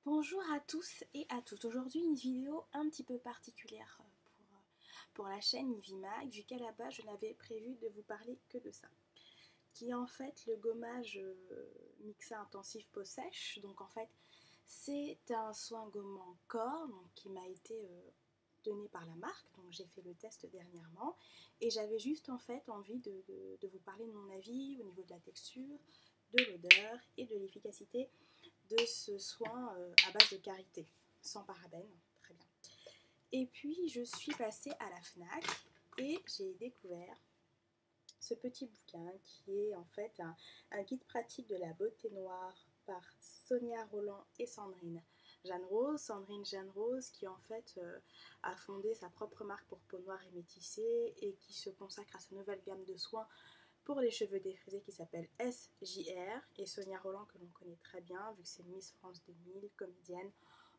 Bonjour à tous et à toutes. Aujourd'hui, une vidéo un petit peu particulière pour la chaîne Ivimag, vu qu'à la base, je n'avais prévu de vous parler que de ça. Qui est en fait le gommage Mixa intensif peau sèche. Donc en fait, c'est un soin gommant corps qui m'a été donné par la marque. Donc j'ai fait le test dernièrement et j'avais juste en fait envie de vous parler de mon avis au niveau de la texture, de l'odeur et de l'efficacité de ce soin à base de karité, sans parabènes, très bien. Et puis je suis passée à la FNAC et j'ai découvert ce petit bouquin qui est en fait un guide pratique de la beauté noire par Sonia Roland et Sandrine Jeanne Rose. Sandrine Jeanne Rose qui en fait a fondé sa propre marque pour peau noire et métissée et qui se consacre à sa nouvelle gamme de soins pour les cheveux défrisés qui s'appelle SJR, et Sonia Roland que l'on connaît très bien vu que c'est Miss France 2000, comédienne,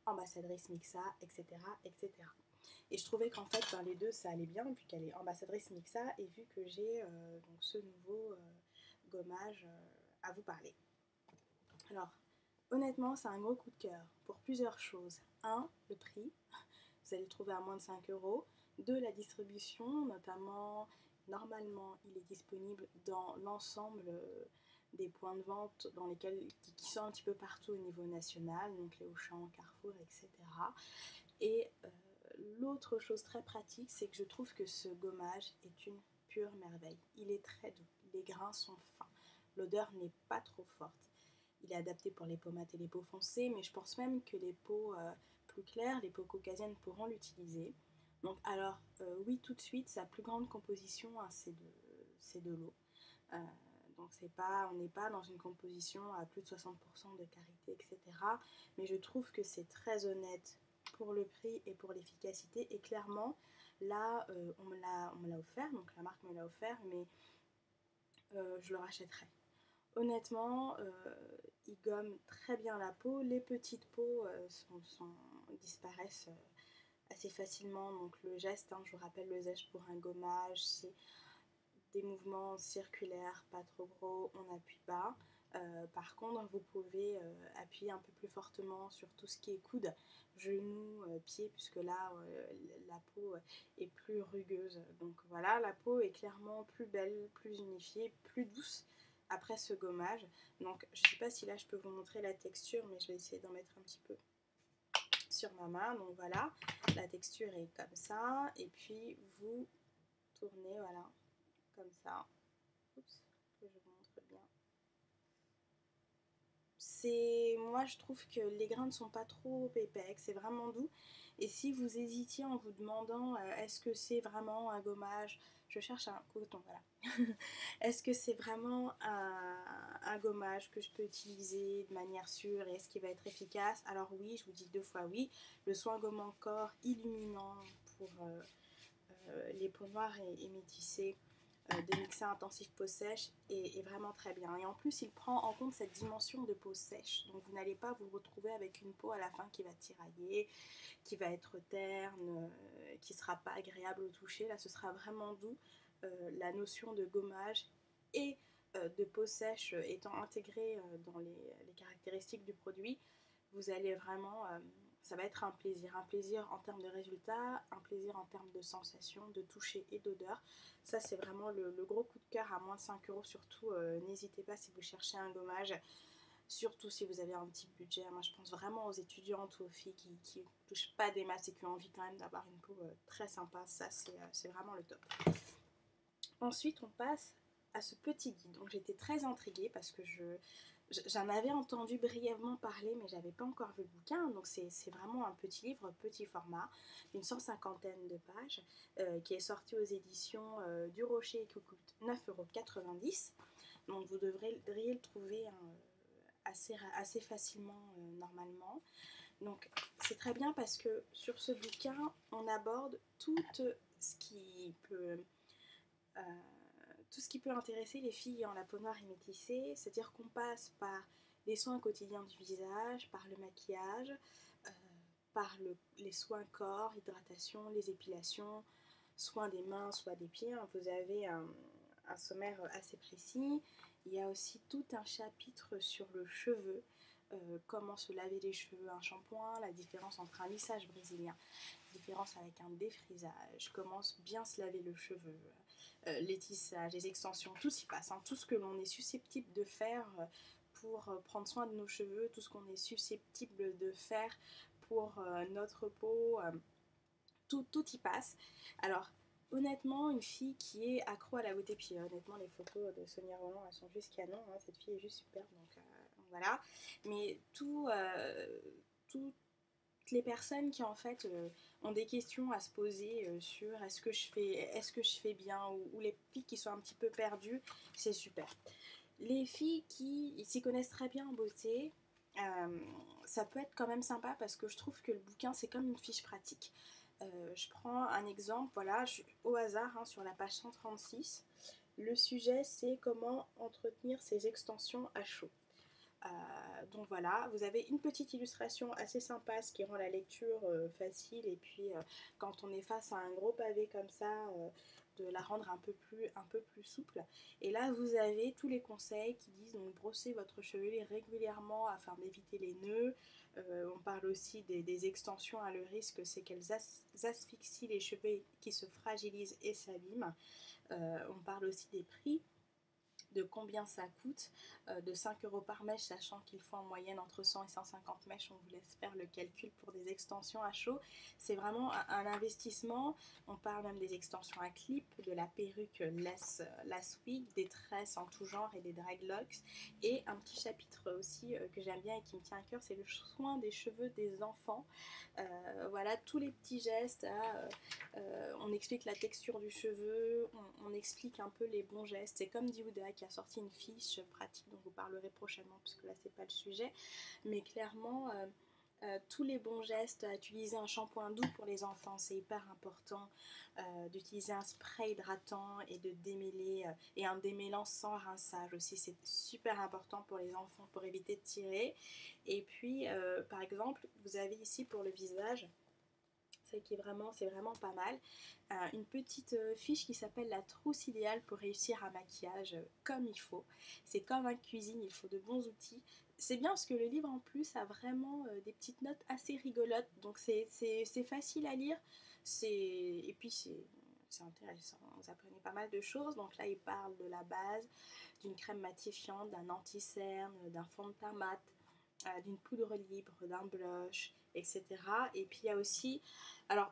ambassadrice Mixa, etc. etc. Et je trouvais qu'en fait les deux ça allait bien vu qu'elle est ambassadrice Mixa et vu que j'ai donc ce nouveau gommage à vous parler. Alors honnêtement c'est un gros coup de cœur pour plusieurs choses. Un, le prix, vous allez le trouver à moins de 5 euros. Deux, la distribution, notamment normalement il est disponible dans l'ensemble des points de vente dans lesquels, qui sont un petit peu partout au niveau national, donc les Auchan, Carrefour, etc. Et l'autre chose très pratique, c'est que je trouve que ce gommage est une pure merveille. Il est très doux, les grains sont fins, l'odeur n'est pas trop forte. Il est adapté pour les peaux mates et les peaux foncées, mais je pense même que les peaux plus claires, les peaux caucasiennes pourront l'utiliser. Donc alors oui, tout de suite, sa plus grande composition, hein, c'est de l'eau. Euh, donc on n'est pas dans une composition à plus de 60% de karité, etc. Mais je trouve que c'est très honnête pour le prix et pour l'efficacité. Et clairement, là, on me l'a offert, donc la marque me l'a offert, mais je le rachèterai. Honnêtement, il gomme très bien la peau. Les petites peaux disparaissent assez facilement. Donc le geste, hein, je vous rappelle, le geste pour un gommage, c'est des mouvements circulaires, pas trop gros, on n'appuie pas. Par contre, vous pouvez appuyer un peu plus fortement sur tout ce qui est coude, genoux, pieds, puisque là, la peau est plus rugueuse. Donc voilà, la peau est clairement plus belle, plus unifiée, plus douce après ce gommage. Donc je ne sais pas si là je peux vous montrer la texture, mais je vais essayer d'en mettre un petit peu sur ma main. Donc voilà, la texture est comme ça. Et puis vous tournez, voilà, comme ça. Oups, que je vous montre bien. Moi je trouve que les grains ne sont pas trop épais, c'est vraiment doux. Et si vous hésitiez en vous demandant est-ce que c'est vraiment un gommage, je cherche un coton, voilà. Est-ce que c'est vraiment un gommage que je peux utiliser de manière sûre et est-ce qu'il va être efficace? Alors oui, je vous dis 2 fois oui. Le soin gommant corps illuminant pour les peaux noires et métissées de Mixa intensif peau sèche est vraiment très bien. Et en plus, il prend en compte cette dimension de peau sèche. Donc vous n'allez pas vous retrouver avec une peau à la fin qui va tirailler, qui va être terne, qui ne sera pas agréable au toucher. Là, ce sera vraiment doux. La notion de gommage et de peau sèche étant intégrée dans les caractéristiques du produit, vous allez vraiment ça va être un plaisir en termes de résultats, un plaisir en termes de sensations, de toucher et d'odeur. Ça c'est vraiment le gros coup de cœur à moins de 5 euros. Surtout n'hésitez pas si vous cherchez un gommage, surtout si vous avez un petit budget. Moi je pense vraiment aux étudiantes ou aux filles qui ne touchent pas des masses et qui ont envie quand même d'avoir une peau très sympa. Ça c'est vraiment le top. Ensuite on passe à ce petit guide. Donc j'étais très intriguée parce que j'en avais entendu brièvement parler, mais j'avais pas encore vu le bouquin. Donc c'est vraiment un petit livre, petit format, d'une 150aine de pages, qui est sorti aux éditions du Rocher et qui coûte 9,90 €. Donc vous devriez le trouver assez facilement normalement. Donc c'est très bien parce que sur ce bouquin, on aborde ce qui peut euh, tout ce qui peut intéresser les filles en la peau noire et métissée, c'est-à-dire qu'on passe par les soins quotidiens du visage, par le maquillage, euh, par les soins corps, hydratation, les épilations, soins des mains, soit des pieds. Vous avez un sommaire assez précis. Il y a aussi tout un chapitre sur le cheveu, comment se laver les cheveux, un shampoing, la différence entre un lissage brésilien, la différence avec un défrisage, comment bien se laver le cheveu, les tissages, les extensions, tout s'y passe, hein, tout ce que l'on est susceptible de faire pour prendre soin de nos cheveux, tout ce qu'on est susceptible de faire pour notre peau, tout y passe. Alors honnêtement, une fille qui est accro à la beauté, puis honnêtement les photos de Sonia Rolland elles sont juste canon, hein, cette fille est juste super, donc voilà. Mais toutes les personnes qui en fait ont des questions à se poser sur est-ce que je fais bien, ou les filles qui sont un petit peu perdues, c'est super. Les filles qui s'y connaissent très bien en beauté, ça peut être quand même sympa parce que je trouve que le bouquin c'est comme une fiche pratique. Je prends un exemple, voilà, au hasard hein, sur la page 136. Le sujet c'est comment entretenir ses extensions à chaud. Donc voilà, vous avez une petite illustration assez sympa, ce qui rend la lecture facile, et puis quand on est face à un gros pavé comme ça, de la rendre un peu plus souple. Et là vous avez tous les conseils qui disent donc brosser votre chevelure régulièrement afin d'éviter les nœuds. On parle aussi des extensions, hein, le risque c'est qu'elles asphyxient les cheveux qui se fragilisent et s'abîment. On parle aussi des prix, de combien ça coûte, de 5 € par mèche, sachant qu'il faut en moyenne entre 100 et 150 mèches. On vous laisse faire le calcul pour des extensions à chaud. C'est vraiment un investissement. On parle même des extensions à clip, de la perruque lace wig, des tresses en tout genre et des dreadlocks. Et un petit chapitre aussi que j'aime bien et qui me tient à cœur, c'est le soin des cheveux des enfants. Voilà, tous les petits gestes. On explique la texture du cheveu, on explique un peu les bons gestes. C'est comme Diouda qui a sorti une fiche pratique dont vous parlerez prochainement, parce que là c'est pas le sujet, mais clairement tous les bons gestes, utiliser un shampoing doux pour les enfants, c'est hyper important, d'utiliser un spray hydratant et de démêler, et un démêlant sans rinçage aussi, c'est super important pour les enfants pour éviter de tirer. Et puis par exemple vous avez ici pour le visage, c'est vraiment pas mal, une petite fiche qui s'appelle la trousse idéale pour réussir un maquillage comme il faut. C'est comme en cuisine, il faut de bons outils. C'est bien parce que le livre en plus a vraiment des petites notes assez rigolotes, donc c'est facile à lire, et puis c'est intéressant, vous apprenez pas mal de choses. Donc là il parle de la base, d'une crème matifiante, d'un anti-cerne, d'un fond de teint mat, d'une poudre libre, d'un blush, etc. Et puis il y a aussi, alors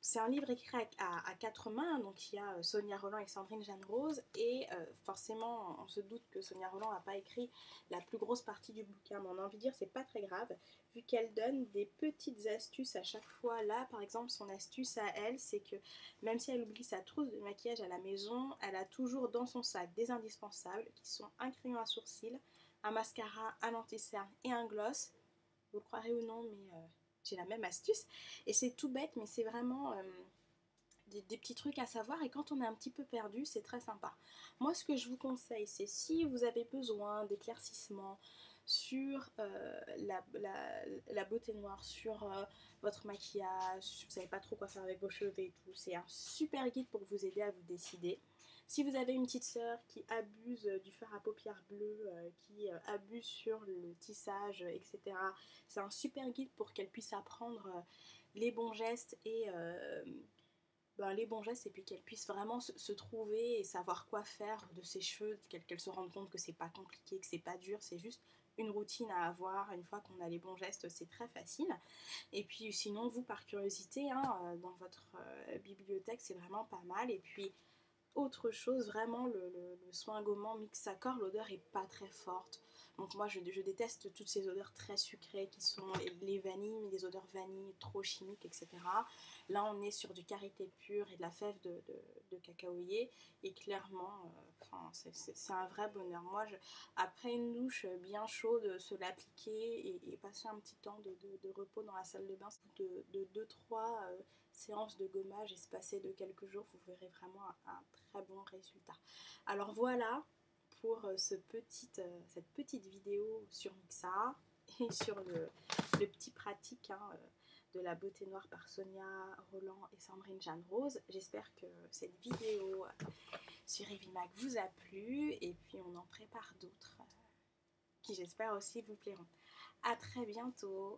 c'est un livre écrit à quatre mains, donc il y a Sonia Rolland et Sandrine Jeanne Rose, et forcément on se doute que Sonia Rolland n'a pas écrit la plus grosse partie du bouquin, mais on a envie de dire c'est pas très grave, vu qu'elle donne des petites astuces à chaque fois. Là par exemple son astuce à elle, c'est que même si elle oublie sa trousse de maquillage à la maison, elle a toujours dans son sac des indispensables qui sont un crayon à sourcils, un mascara, un anti-cerne et un gloss. Vous le croirez ou non, mais j'ai la même astuce. Et c'est tout bête, mais c'est vraiment des petits trucs à savoir. Et quand on est un petit peu perdu, c'est très sympa. Moi, ce que je vous conseille, c'est si vous avez besoin d'éclaircissements sur la beauté noire, sur votre maquillage, si vous savez pas trop quoi faire avec vos cheveux et tout, c'est un super guide pour vous aider à vous décider. Si vous avez une petite sœur qui abuse du fard à paupières bleu, qui abuse sur le tissage, etc., c'est un super guide pour qu'elle puisse apprendre les bons gestes et puis qu'elle puisse vraiment se trouver et savoir quoi faire de ses cheveux, qu'elle se rende compte que c'est pas compliqué, que c'est pas dur, c'est juste une routine à avoir. Une fois qu'on a les bons gestes, c'est très facile. Et puis sinon, vous par curiosité, hein, dans votre bibliothèque, c'est vraiment pas mal. Et puis autre chose, vraiment le soin gommant mixe accord, l'odeur est pas très forte. Donc moi je déteste toutes ces odeurs très sucrées qui sont les vanilles, les odeurs vanille trop chimiques, etc. Là on est sur du karité pur et de la fève de cacaoyer, et clairement c'est un vrai bonheur. Moi après une douche bien chaude, se l'appliquer et passer un petit temps de repos dans la salle de bain, de 2-3 séance de gommage espacée de quelques jours, vous verrez vraiment un très bon résultat. Alors voilà pour cette petite vidéo sur Mixa et sur le petit pratique, hein, de la beauté noire par Sonia Rolland et Sandrine Jeanne Rose. J'espère que cette vidéo sur Evimac vous a plu, et puis on en prépare d'autres qui j'espère aussi vous plairont. à très bientôt.